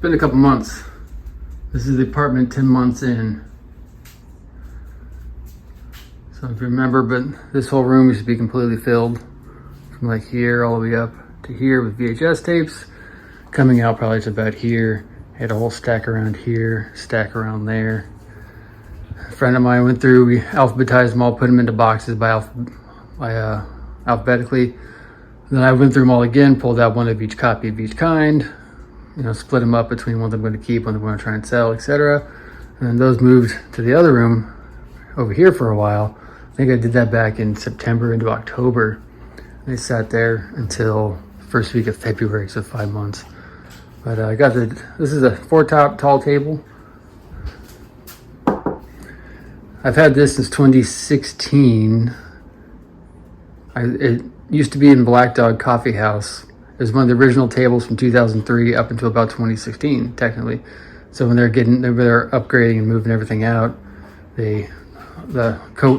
been a couple months. This is the apartment 10 months in. So if you remember, but this whole room used to be completely filled from like here all the way up to here with VHS tapes. Coming out probably to about here. Had a whole stack around here, stack around there. A friend of mine went through, we alphabetized them all, put them into boxes alphabetically. Then I went through them all again, pulled out one of each copy of each kind, split them up between one I'm going to keep, one I'm going to try and sell, etc. And then those moved to the other room over here for a while. I think I did that back in September into October. They sat there until first week of February, so 5 months. But I got this is a 4-top tall table. I've had this since 2016. It used to be in Black Dog Coffee House. It was one of the original tables from 2003 up until about 2016, technically. So when they're upgrading and moving everything out, the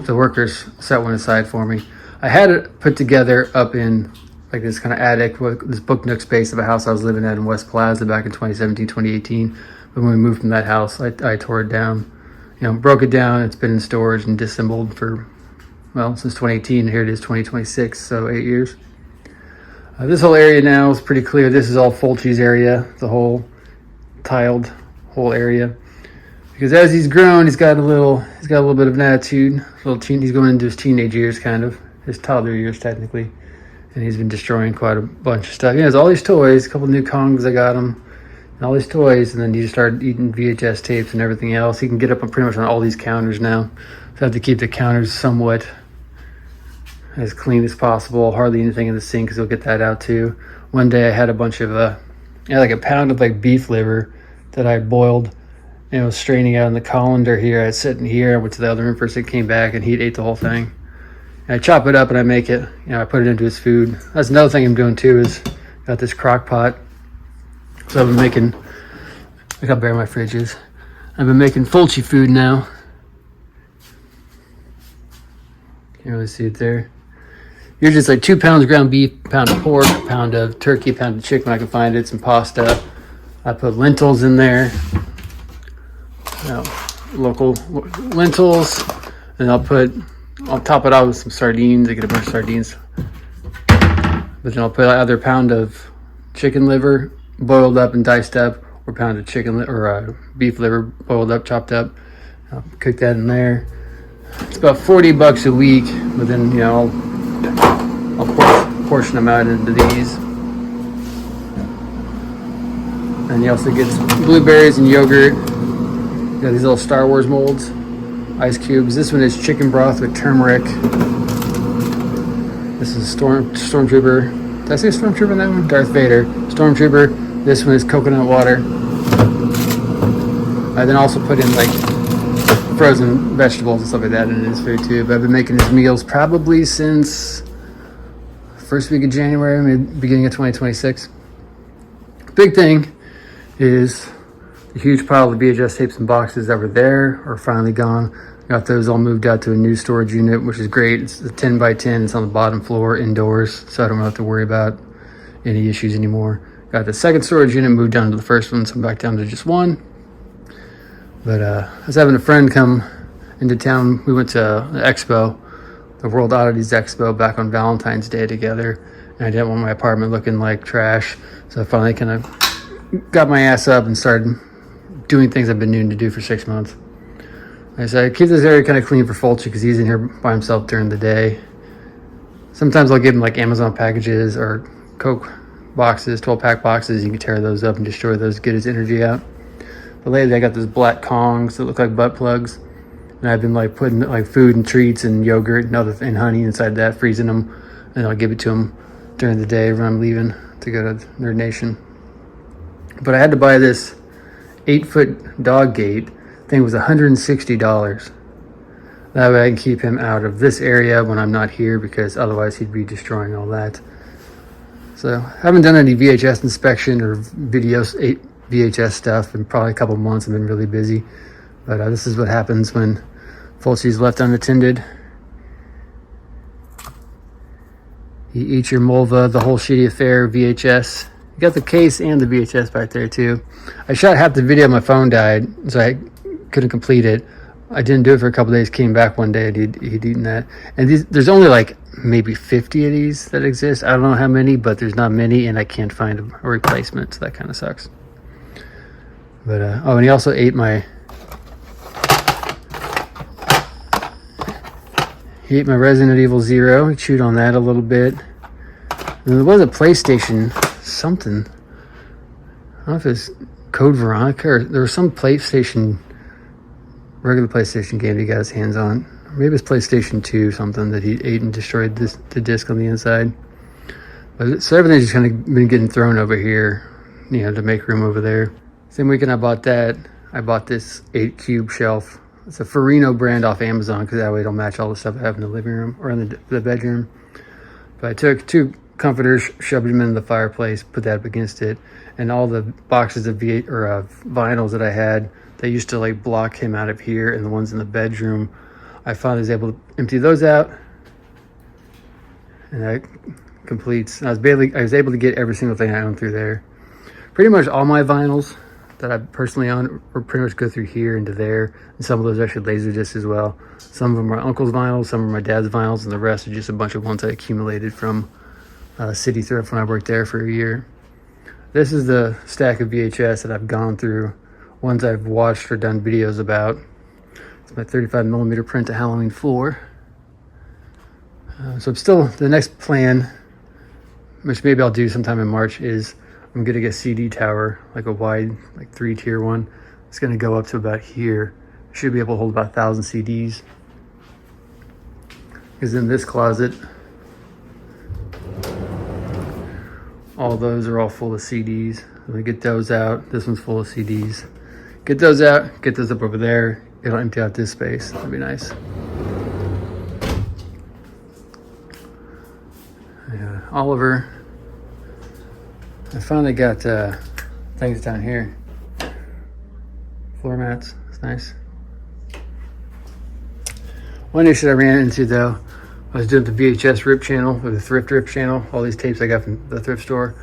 workers set one aside for me. I had it put together up in like this kind of attic, this book nook space of a house I was living at in West Plaza back in 2017, 2018. But when we moved from that house, I tore it down, broke it down. It's been in storage and disassembled for, since 2018. Here it is, 2026, so 8 years. This whole area now is pretty clear. This is all Fulci's area, the whole tiled whole area. Because as he's grown, he's got a little bit of an attitude. He's going into his teenage years, kind of his toddler years, technically, and he's been destroying quite a bunch of stuff. He has all these toys, a couple new Kongs I got him, and all these toys, and then he just started eating VHS tapes and everything else. He can get up on pretty much on all these counters now, so I have to keep the counters somewhat as clean as possible. Hardly anything in the sink, because he'll get that out too. One day I had a bunch of like a pound of like beef liver that I boiled. And it was straining out in the colander here. I was sitting here. I went to the other room first. It came back and he ate the whole thing. And I chop it up and I make it. I put it into his food. That's another thing I'm doing too. Is got this crock pot. So I've been making. Look how bare my fridge is. I've been making Fulci food now. Can't really see it there. You're just like 2 pounds of ground beef, a pound of pork, a pound of turkey, a pound of chicken. I can find it. Some pasta. I put lentils in there. Local lentils, and I'll top it out with some sardines. I get a bunch of sardines, but then I'll put another pound of chicken liver boiled up and diced up, or pound of beef liver boiled up, chopped up. I'll cook that in there. It's about $40 a week, but then I'll portion them out into these. And you also get some blueberries and yogurt. Got these little Star Wars molds, ice cubes. This one is chicken broth with turmeric. This is Stormtrooper. Did I say Stormtrooper in that one? Darth Vader. Stormtrooper. This one is coconut water. I then also put in like frozen vegetables and stuff like that in his food too. But I've been making his meals probably since first week of January, maybe beginning of 2026. Big thing is the huge pile of VHS tapes and boxes that were there are finally gone. Got those all moved out to a new storage unit, which is great. It's a 10 by 10. It's on the bottom floor indoors, so I don't have to worry about any issues anymore. Got the second storage unit moved down to the first one, so I'm back down to just one. But I was having a friend come into town. We went to the expo, the World Oddities Expo, back on Valentine's Day together. And I didn't want my apartment looking like trash, so I finally kind of got my ass up and started doing things I've been needing to do for 6 months. Like I said, I keep this area kind of clean for Fulci because he's in here by himself during the day. Sometimes I'll give him like Amazon packages or Coke boxes, 12-pack boxes. You can tear those up and destroy those, get his energy out. But lately I got those black Kongs that look like butt plugs. And I've been like putting like food and treats and yogurt and honey inside that, freezing them. And I'll give it to him during the day when I'm leaving to go to Nerd Nation. But I had to buy this 8-foot dog gate. Thing was $160. That way I can keep him out of this area when I'm not here, because otherwise he'd be destroying all that. So I haven't done any VHS inspection or VHS stuff in probably a couple months. I've been really busy. But this is what happens when Fulci's left unattended. He eats your Mulva, the whole shitty affair, VHS. You got the case and the VHS back there too. I shot half the video, my phone died, so I couldn't complete it. I didn't do it for a couple days, came back one day and he'd eaten that. And there's only like maybe 50 of these that exist. I don't know how many, but there's not many, and I can't find a replacement, so that kind of sucks. But oh, and he also ate my Resident Evil 0. He chewed on that a little bit. And there was a PlayStation something. I don't know if it's Code Veronica or there was some regular PlayStation game he got his hands on. Maybe it's PlayStation 2 something that he ate and destroyed the disc on the inside. But, so everything's just kind of been getting thrown over here, you know, to make room over there. Same weekend I bought that, I bought this 8-cube shelf. It's a Ferrino brand off Amazon because that way it'll match all the stuff I have in the living room or in the bedroom. But I took 2 comforters, shoved them in the fireplace, put that up against it, and all the boxes of vinyls that I had that used to like block him out of here and the ones in the bedroom, I finally was able to empty those out, and that completes. I was able to get every single thing I own through there. Pretty much all my vinyls that I personally own or pretty much go through here into there, and some of those are actually laser discs as well. Some of them are uncle's vinyls, some are my dad's vinyls, and the rest are just a bunch of ones I accumulated from City Thrift when I worked there for a year. This is the stack of VHS that I've gone through, ones I've watched or done videos about. It's my 35mm print of Halloween 4. So I'm still, the next plan, which maybe I'll do sometime in March, is I'm gonna get a CD tower, like a wide, like 3-tier one. It's gonna go up to about here. Should be able to hold about 1,000 CDs. Because in this closet, all those are all full of CDs. Let me get those out. This one's full of CDs. Get those out, get those up over there. It'll empty out this space. That'd be nice. Yeah, Oliver. I finally got things down here. Floor mats, it's nice. One issue I ran into though, I was doing the VHS rip channel, or the thrift rip channel, all these tapes I got from the thrift store.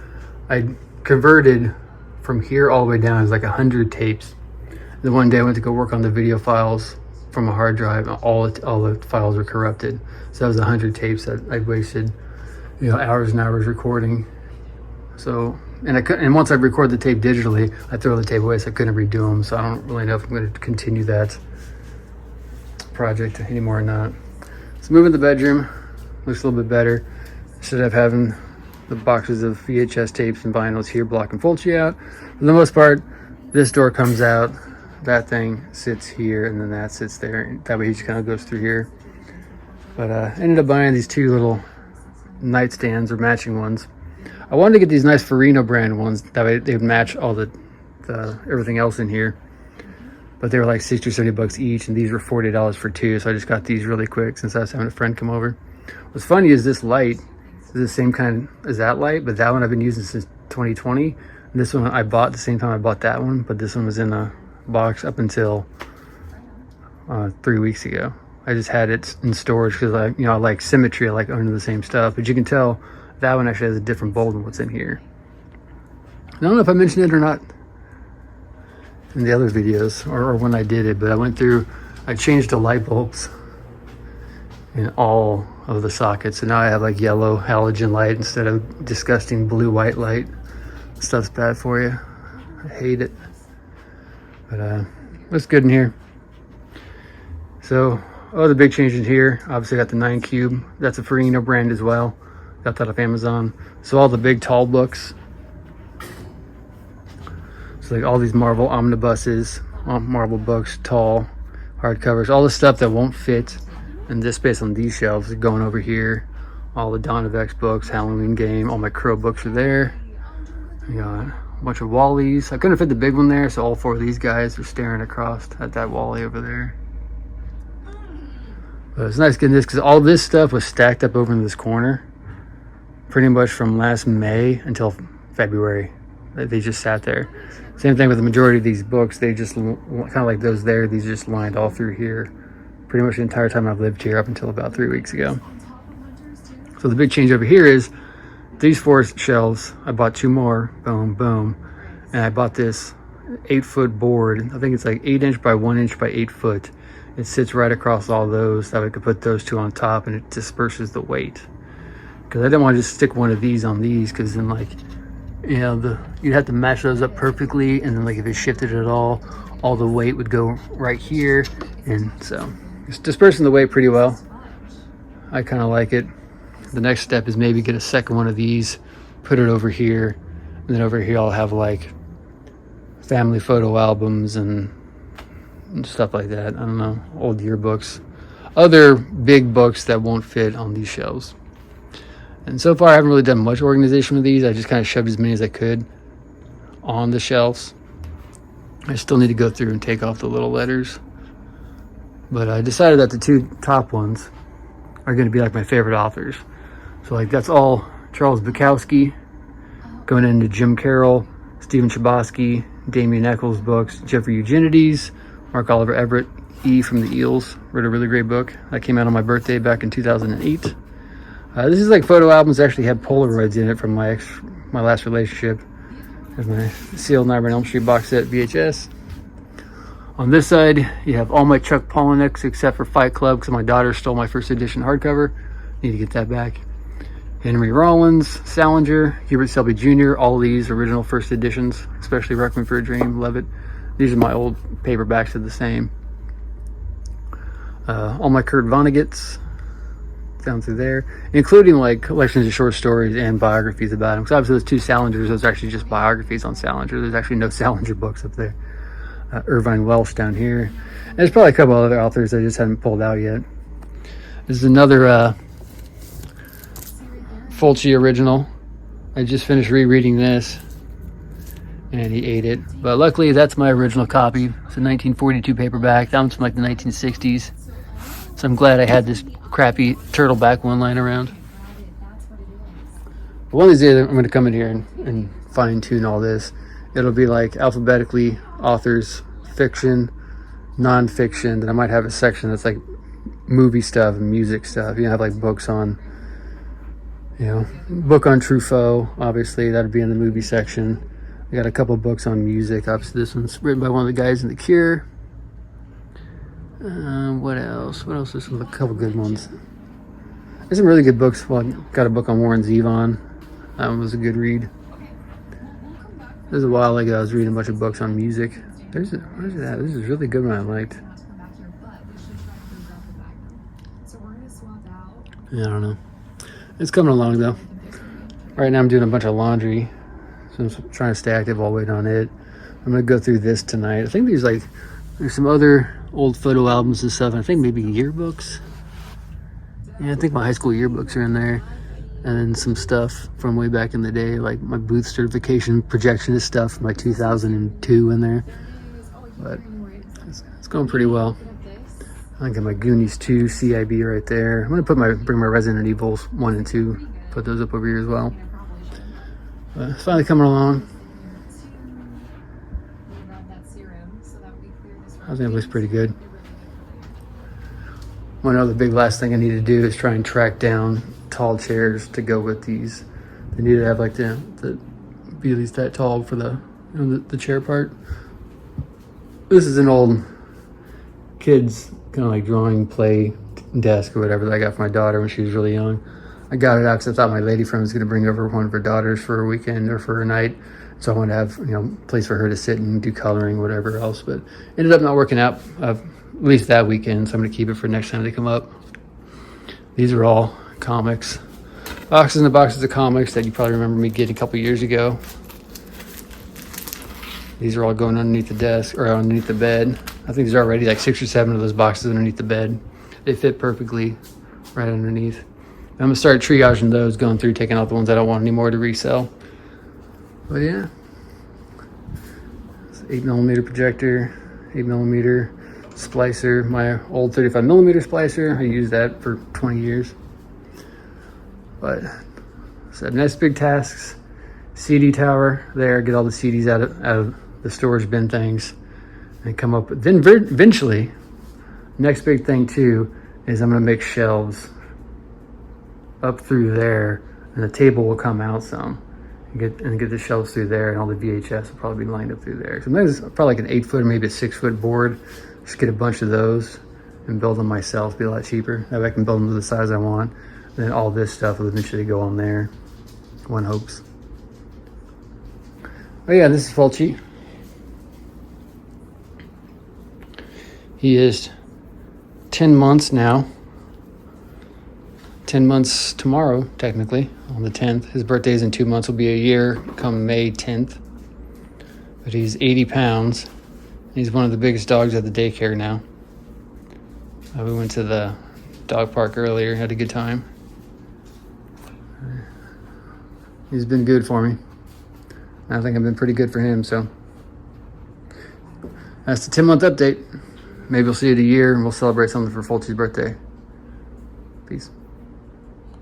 I converted from here all the way down, it was like 100 tapes. Then one day I went to go work on the video files from a hard drive, and all the files were corrupted. So that was 100 tapes that I'd wasted, you know, hours and hours recording. So, and once I record the tape digitally, I throw the tape away, so I couldn't redo them. So I don't really know if I'm going to continue that project anymore or not. So moving the bedroom, looks a little bit better. Instead of having the boxes of VHS tapes and vinyls here blocking Fulci out, for the most part, this door comes out, that thing sits here, and then that sits there. That way he just kind of goes through here. But I ended up buying these 2 little nightstands or matching ones. I wanted to get these nice Ferrino brand ones, that way they would match all the everything else in here. But they were like 60 or 70 bucks each, and these were $40 for 2, so I just got these really quick since I was having a friend come over. What's funny is this light is the same kind as that light, but that one I've been using since 2020. And this one I bought the same time I bought that one, but this one was in a box up until 3 weeks ago. I just had it in storage because I like symmetry, I like owning the same stuff, but you can tell that one actually has a different bulb than what's in here. I don't know if I mentioned it or not in the other videos or when I did it, but I changed the light bulbs in all of the sockets. So now I have like yellow halogen light instead of disgusting blue white light. Stuff's bad for you. I hate it. But looks good in here. So, the big change in here, obviously got the 9-cube. That's a Ferrino brand as well. Got that off Amazon. So all the big tall books. So like all these Marvel omnibuses, Marvel books, tall, hardcovers, all the stuff that won't fit in this space on these shelves is going over here. All the Dawn of X books, Halloween game, all my Crow books are there. I got a bunch of Wallies. I couldn't fit the big one there, so all 4 of these guys are staring across at that Wally over there. But it's nice getting this because all this stuff was stacked up over in this corner pretty much from last May until February. They just sat there. Same thing with the majority of these books. They just kind of like those there. These just lined all through here pretty much the entire time I've lived here up until about 3 weeks ago. So the big change over here is these 4 shelves, I bought 2 more, boom, boom. And I bought this 8-foot board. I think it's like 8 inch by 1 inch by 8 foot. It sits right across all those, that I could put those 2 on top, and it disperses the weight. Because I didn't want to just stick one of these on these, because then, like, you know, you'd have to match those up perfectly, and then, like, if it shifted at all the weight would go right here, and so it's dispersing the weight pretty well. I kind of like it. The next step is maybe get a second one of these, put it over here, and then over here I'll have like family photo albums and stuff like that. I don't know, old yearbooks, other big books that won't fit on these shelves. And so far I haven't really done much organization with these. I just kind of shoved as many as I could on the shelves. I still need to go through and take off the little letters, but I decided that the 2 top ones are going to be like my favorite authors. So like that's all Charles Bukowski, going into Jim Carroll, Stephen Chbosky, Damien Eccles books, Jeffrey Eugenides, Mark Oliver Everett, E from the Eels, wrote a really great book. That came out on my birthday back in 2008. This is like photo albums that actually had Polaroids in it from my last relationship. There's my Sealed Nightmare on Elm Street box set VHS. On this side, you have all my Chuck Palahniuk's except for Fight Club, because my daughter stole my first edition hardcover. Need to get that back. Henry Rollins, Salinger, Hubert Selby Jr., all these original first editions, especially Requiem for a Dream, love it. These are my old paperbacks of the same. All my Kurt Vonnegut's down through there, including like collections of short stories and biographies about him. Because obviously those 2 Salingers, those are actually just biographies on Salinger. There's actually no Salinger books up there. Irvine Welsh down here. And there's probably a couple other authors I just haven't pulled out yet. This is another Fulci original. I just finished rereading this, and he ate it. But luckily, that's my original copy. It's a 1942 paperback. That one's from like the 1960s. So I'm glad I had this crappy turtleback one lying around. But one of these days, I'm going to come in here and fine tune all this. It'll be like alphabetically authors, fiction, non-fiction. Then I might have a section that's like movie stuff and music stuff. You know, have like books on, you know, book on Truffaut, obviously that'd be in the movie section. I got a couple books on music. Obviously this one's written by one of the guys in The Cure. What else? There's a couple good ones. There's some really good books. Well, I got a book on Warren Zevon. That one was a good read. This was a while ago. I was reading a bunch of books on music. Where's that? This is a really good one I liked. Yeah, I don't know. It's coming along though. Right now I'm doing a bunch of laundry, so I'm trying to stay active while waiting on it. I'm gonna go through this tonight. I think there's some other old photo albums and stuff. And I think maybe yearbooks. Yeah, I think my high school yearbooks are in there. And then some stuff from way back in the day, like my booth certification projectionist stuff from like 2002 in there. But it's going pretty well. I got my Goonies 2 CIB right there. I'm gonna bring my Resident Evils 1 and 2, put those up over here as well. But it's finally coming along. I think it looks pretty good. One other big last thing I need to do is try and track down tall chairs to go with these. They need to have like the be at least that tall for the, you know, the chair part. This is an old kids kind of like drawing play desk or whatever that I got for my daughter when she was really young. I got it out because I thought my lady friend was going to bring over one of her daughters for a weekend or for a night. So I wanted to have, you know, a place for her to sit and do coloring, whatever else. But ended up not working out, at least that weekend. So I'm going to keep it for next time they come up. These are all comics. Boxes and boxes of comics that you probably remember me getting a couple years ago. These are all going underneath the desk or underneath the bed. I think there's already like 6 or 7 of those boxes underneath the bed. They fit perfectly right underneath. I'm gonna start triaging those, going through, taking out the ones I don't want anymore to resell. But yeah, it's 8mm projector, 8mm splicer, my old 35mm splicer. I used that for 20 years. But so next big tasks, CD tower there, get all the CDs out of the storage bin things and come up. Then eventually, next big thing too is I'm gonna make shelves up through there, And the table will come out some. And get the shelves through there, and all the VHS will probably be lined up through there. So there's probably like an 8-foot or maybe a 6-foot board. Just get a bunch of those and build them myself. Be a lot cheaper. That way I can build them to the size I want. And then all this stuff will eventually go on there. One hopes. Oh yeah, this is Fulci. He is 10 months now. 10 months tomorrow, technically, on the 10th. His birthday's in 2 months, will be a year come May 10th. But he's 80 pounds. He's one of the biggest dogs at the daycare now. We went to the dog park earlier, had a good time. He's been good for me. I think I've been pretty good for him, so. That's the 10-month update. Maybe we'll see it a year and we'll celebrate something for Fulci's birthday. Peace.